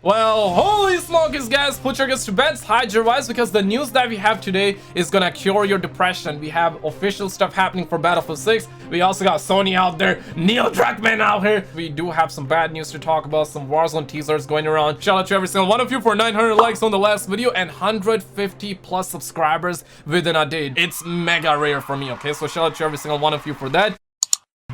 Well, holy smokes, guys, put your guys to bed, hide your eyes, because the news that we have today is gonna cure your depression. We have official stuff happening for Battlefield 6. We also got Sony out there, Neil Druckmann out here. We do have some bad news to talk about, some Warzone teasers going around. Shout out to every single one of you for 900 likes on the last video and 150 plus subscribers within a day. It's mega rare for me, okay? So shout out to every single one of you for that.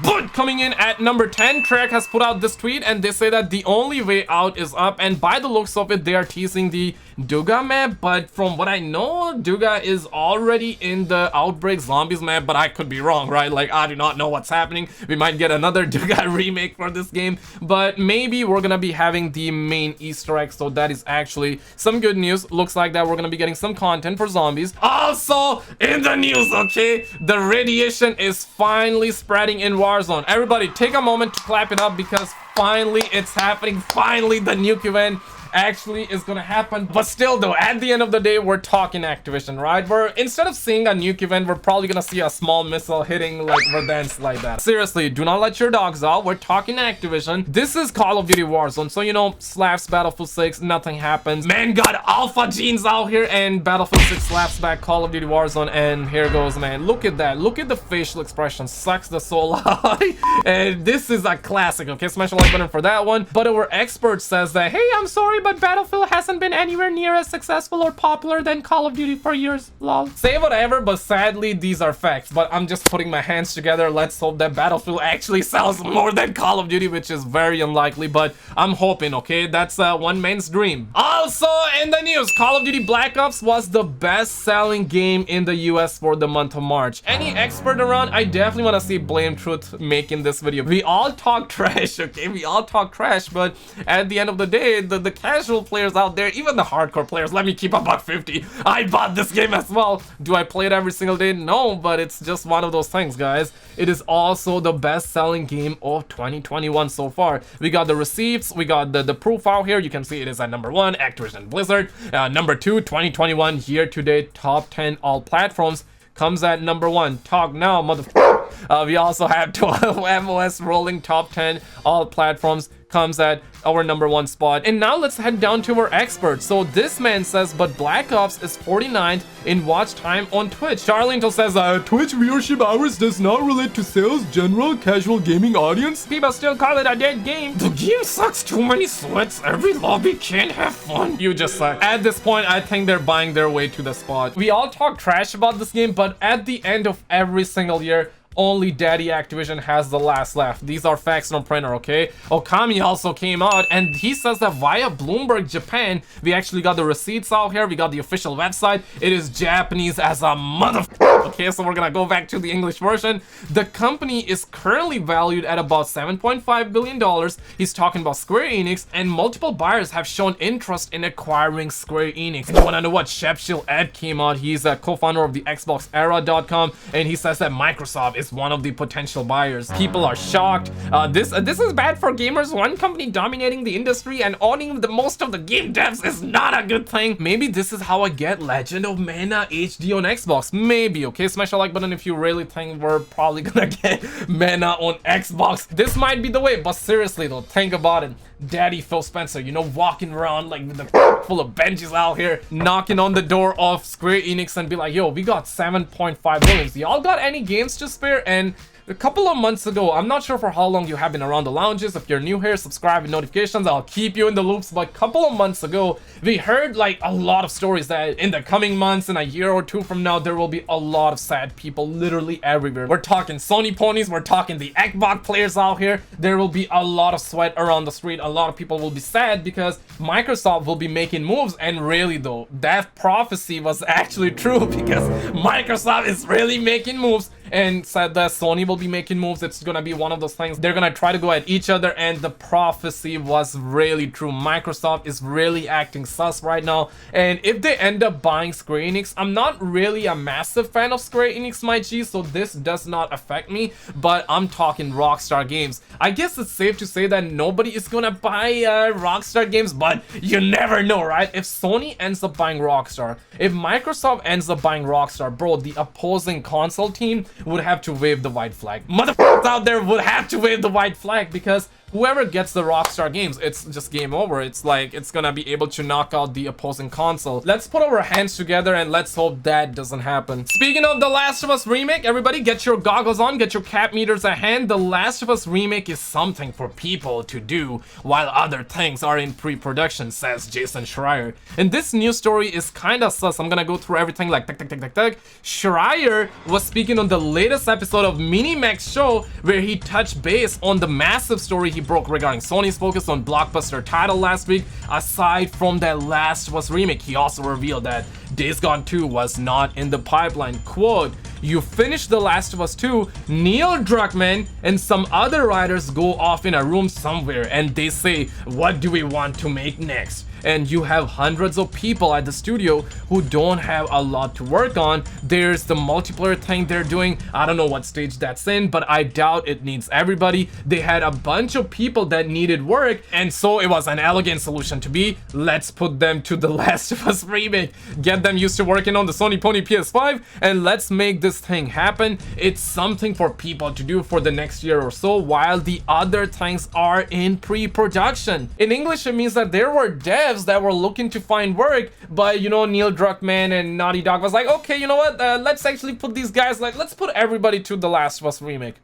But coming in at number 10, Treyarch has put out this tweet and they say that the only way out is up, and by the looks of it, they are teasing the Duga map. But from what I know, Duga is already in the Outbreak Zombies map, but I could be wrong, right? Like, I do not know what's happening. We might get another Duga remake for this game, but maybe we're gonna be having the main Easter egg, so that is actually some good news. Looks like that we're gonna be getting some content for zombies. Also, in the news, okay, the radiation is finally spreading in Warzone. Everybody take a moment to clap it up, because finally it's happening. Finally the nuke event actually is gonna happen. But still though, at the end of the day, we're talking Activision, right? We're, instead of seeing a nuke event, we're probably gonna see a small missile hitting like Verdansk like that. Seriously, do not let your dogs out. We're talking Activision. This is Call of Duty Warzone, so you know, slaps Battlefield 6, nothing happens. Man got alpha genes out here, and Battlefield 6 slaps back Call of Duty Warzone, and here goes, man. Look at that. Look at the facial expression. Sucks the soul out. And this is a classic, okay? Smash the like button for that one. But our expert says that, hey, I'm sorry, but Battlefield hasn't been anywhere near as successful or popular than Call of Duty for years. Lol. Say whatever, but sadly these are facts. But I'm just putting my hands together. Let's hope that Battlefield actually sells more than Call of Duty, which is very unlikely, but I'm hoping, okay? That's one man's dream. Also in the news, Call of Duty Black Ops was the best-selling game in the US for the month of March. Any expert around? I definitely want to see Blame Truth making this video. We all talk trash, okay? We all talk trash, but at the end of the day, the casual players out there, even the hardcore players, let me keep a $150. I bought this game as well. Do I play it every single day? No, but it's just one of those things, guys. It is also the best-selling game of 2021 so far. We got the receipts, we got the proof out here. You can see it is at number 1, Activision Blizzard. Number 2, 2021 year-to-date top 10 all platforms. Comes at number 1. Talk now, motherfucker. We also have 12 MOS rolling top 10 all platforms. Comes at our number 1 spot. And now let's head down to our experts. So this man says, but Black Ops is 49th in watch time on Twitch. Charlington says, Twitch viewership hours does not relate to sales, general, casual gaming audience. People still call it a dead game. The game sucks, too many sweats. Every lobby can't have fun. You just suck. At this point, I think they're buying their way to the spot. We all talk trash about this game, but at the end of every single year, only Daddy Activision has the last laugh. These are facts, no printer, okay? Okami also came out, and he says that via Bloomberg Japan, we actually got the receipts out here. We got the official website. It is Japanese as a motherfucker. Okay, so we're gonna go back to the English version. The company is currently valued at about $7.5 billion. He's talking about Square Enix, and multiple buyers have shown interest in acquiring Square Enix. You wanna know what? Shepshil Ed came out. He's a co-founder of the XboxEra.com, and he says that Microsoft is one of the potential buyers. People are shocked. This is bad for gamers. One company dominating the industry and owning the most of the game devs is not a good thing. Maybe this is how I get Legend of Mana HD on Xbox. Maybe, okay? Smash the like button if you really think we're probably gonna get Mana on Xbox. This might be the way, but seriously though, think about it. Daddy Phil Spencer, you know, walking around like with the full of Benjis out here, knocking on the door of Square Enix and be like, yo, we got 7.5 billion. Y'all got any games to spare? And a couple of months ago, I'm not sure for how long you have been around the lounges. If you're new here, subscribe with notifications. I'll keep you in the loops. But a couple of months ago, we heard like a lot of stories that in the coming months, in a year or two from now, there will be a lot of sad people literally everywhere. We're talking Sony ponies. We're talking the Xbox players out here. There will be a lot of sweat around the street. A lot of people will be sad because Microsoft will be making moves. And really though, that prophecy was actually true, because Microsoft is really making moves and said that Sony will be making moves. It's gonna be one of those things. They're gonna try to go at each other, and the prophecy was really true. Microsoft is really acting sus right now, and if they end up buying Square Enix, I'm not really a massive fan of Square Enix, my G, so this does not affect me, but I'm talking Rockstar Games. I guess it's safe to say that nobody is gonna buy Rockstar Games, but you never know, right? If Sony ends up buying Rockstar, if Microsoft ends up buying Rockstar, bro, the opposing console team would have to wave the white flag. Motherfuckers out there would have to wave the white flag, because whoever gets the Rockstar games, it's just game over. It's like it's gonna be able to knock out the opposing console. Let's put our hands together and let's hope that doesn't happen. Speaking of The Last of Us remake, everybody get your goggles on, get your cap meters at hand. The Last of Us remake is something for people to do while other things are in pre-production, says Jason Schreier. And this news story is kinda sus. I'm gonna go through everything like tick. Schreier was speaking on the latest episode of Minimax Show where he touched base on the massive story he broke regarding Sony's focus on blockbuster title last week. Aside from that Last of Us remake, he also revealed that Days Gone 2 was not in the pipeline. Quote, "You finish The Last of Us 2, Neil Druckmann and some other writers go off in a room somewhere and they say, what do we want to make next? And you have hundreds of people at the studio who don't have a lot to work on. There's the multiplayer thing they're doing. I don't know what stage that's in, but I doubt it needs everybody. They had a bunch of people that needed work, and so it was an elegant solution to be, let's put them to The Last of Us remake. Get them used to working on the Sony Pony PS5, and let's make this thing happen. It's something for people to do for the next year or so while the other things are in pre-production." In English, it means that there were devs that were looking to find work, but you know, Neil Druckmann and Naughty Dog was like, okay, you know what, let's actually put these guys, like, let's put everybody to The Last of Us remake.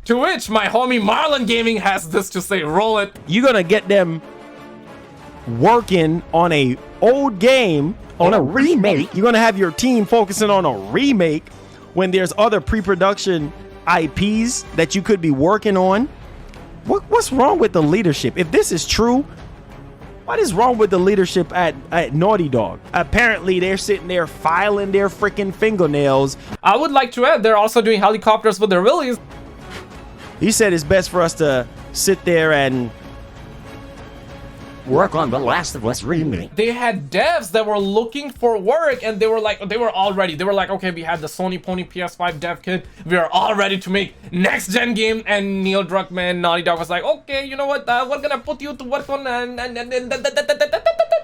To which my homie Marlon Gaming has this to say, roll it. You're gonna get them working on a old game, on a remake. You're gonna have your team focusing on a remake when there's other pre-production IPs that you could be working on. What's wrong with the leadership? If this is true, what is wrong with the leadership at Naughty Dog? Apparently, they're sitting there filing their freaking fingernails. I would like to add, they're also doing helicopters with their willies. He said it's best for us to sit there and work on The Last of Us remake. They had devs that were looking for work, and they were all ready. They were like, okay, we had the Sony Pony PS5 dev kit. We are all ready to make next gen game. And Neil Druckmann, Naughty Dog was like, okay, you know what? We're gonna put you to work on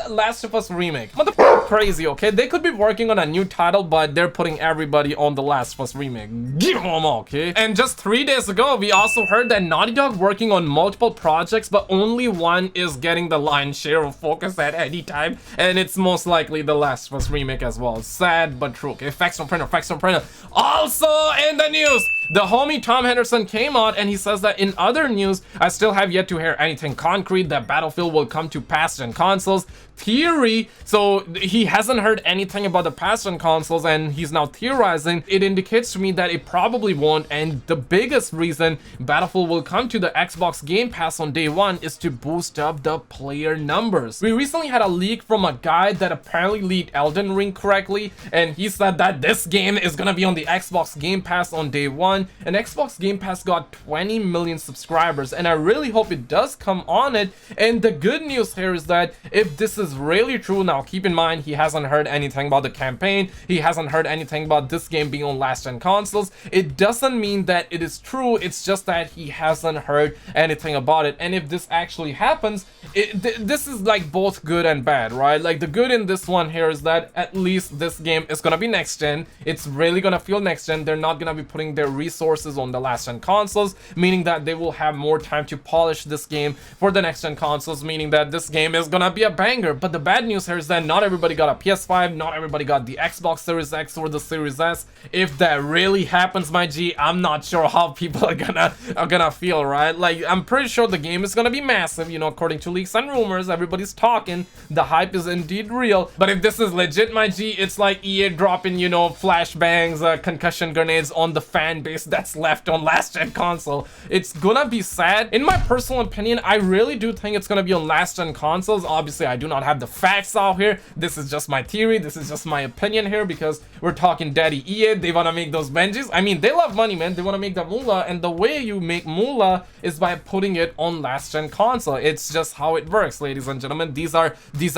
Last of Us remake. Motherfucker crazy, okay? They could be working on a new title, but they're putting everybody on The Last of Us remake. Give them all, okay? And just 3 days ago, we also heard that Naughty Dog working on multiple projects, but only one is getting the lion's share of focus at any time, and it's most likely The Last of Us remake as well. Sad but true. Okay, facts from printer, facts from printer. Also in the news, the homie Tom Henderson came out and he says that in other news, I still have yet to hear anything concrete that Battlefield will come to past-gen consoles. Theory, so he hasn't heard anything about the past-gen consoles and he's now theorizing. It indicates to me that it probably won't, and the biggest reason Battlefield will come to the Xbox Game Pass on day one is to boost up the player numbers. We recently had a leak from a guy that apparently leaked Elden Ring correctly, and he said that this game is gonna be on the Xbox Game Pass on day one, and Xbox Game Pass got 20 million subscribers, and I really hope it does come on it. And the good news here is that if this is really true, now keep in mind he hasn't heard anything about the campaign, he hasn't heard anything about this game being on last gen consoles. It doesn't mean that it is true, it's just that he hasn't heard anything about it. And if this actually happens, this is like both good and bad, right? Like the good in this one here is that at least this game is gonna be next gen. It's really gonna feel next gen. They're not gonna be putting their resources on the last gen consoles, meaning that they will have more time to polish this game for the next gen consoles, meaning that this game is gonna be a banger. But the bad news here is that not everybody got a PS5, not everybody got the Xbox Series X or the Series S. If that really happens, my G, I'm not sure how people are gonna feel, right? Like, I'm pretty sure the game is gonna be massive, you know, according to leaks and rumors. Everybody's talking, the hype is indeed real. But if this is legit, my G, it's like EA dropping, you know, flashbangs, concussion grenades on the fan base that's left on last gen console. It's gonna be sad. In my personal opinion, I really do think it's gonna be on last gen consoles. Obviously, I do not have the facts out here. This is just my theory, this is just my opinion here, because we're talking daddy EA. They want to make those Benjis. I mean, they love money, man. They want to make the moolah, and the way you make moolah is by putting it on last gen console. It's just how it works, ladies and gentlemen. These are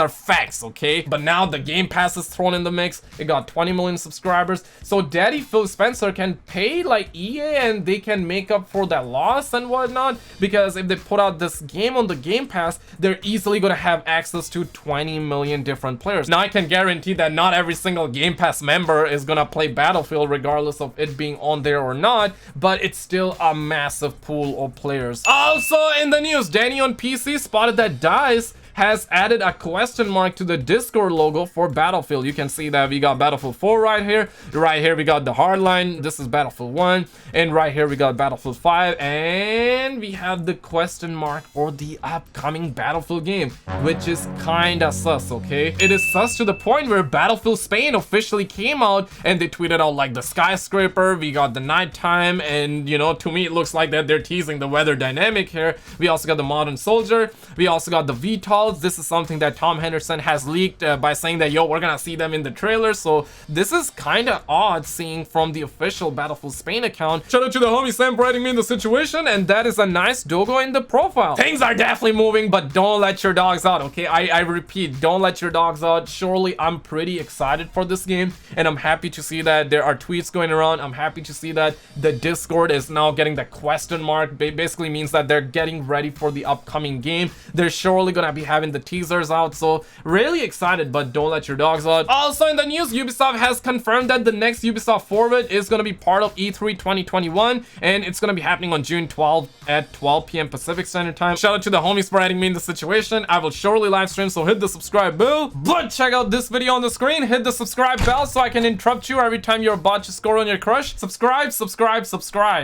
facts, okay? But now the Game Pass is thrown in the mix. It got 20 million subscribers, so daddy Phil Spencer can pay like EA and they can make up for that loss and whatnot, because if they put out this game on the Game Pass, they're easily gonna have access to 20 million different players. Now I can guarantee that not every single Game Pass member is gonna play Battlefield regardless of it being on there or not, but it's still a massive pool of players. Also in the news, Danny on PC spotted that DICE has added a question mark to the Discord logo for Battlefield. You can see that we got Battlefield 4 right here. Right here we got the hardline. This is Battlefield 1. And right here we got Battlefield 5. And we have the question mark for the upcoming Battlefield game, which is kinda sus, okay? It is sus to the point where Battlefield Spain officially came out and they tweeted out like the skyscraper, we got the nighttime, and you know, to me it looks like that they're teasing the weather dynamic here. We also got the modern soldier. We also got the VTOL. This is something that Tom Henderson has leaked by saying that, yo, we're gonna see them in the trailer. So this is kind of odd seeing from the official Battlefield Spain account. Shout out to the homie Sam for writing me in the situation, and that is a nice dogo in the profile. Things are definitely moving, but don't let your dogs out, okay? I repeat, don't let your dogs out. Surely I'm pretty excited for this game, and I'm happy to see that there are tweets going around. I'm happy to see that the Discord is now getting the question mark. Basically means that they're getting ready for the upcoming game. They're surely gonna be having the teasers out, so really excited, but don't let your dogs out. Also in the news, Ubisoft has confirmed that the next Ubisoft Forward is going to be part of E3 2021, and it's going to be happening on June 12th at 12 p.m. Pacific Standard Time. Shout out to the homies for adding me in the situation. I will surely live stream, so hit the subscribe bell. But check out this video on the screen. Hit the subscribe bell so I can interrupt you every time you're about to score on your crush. Subscribe, subscribe, subscribe.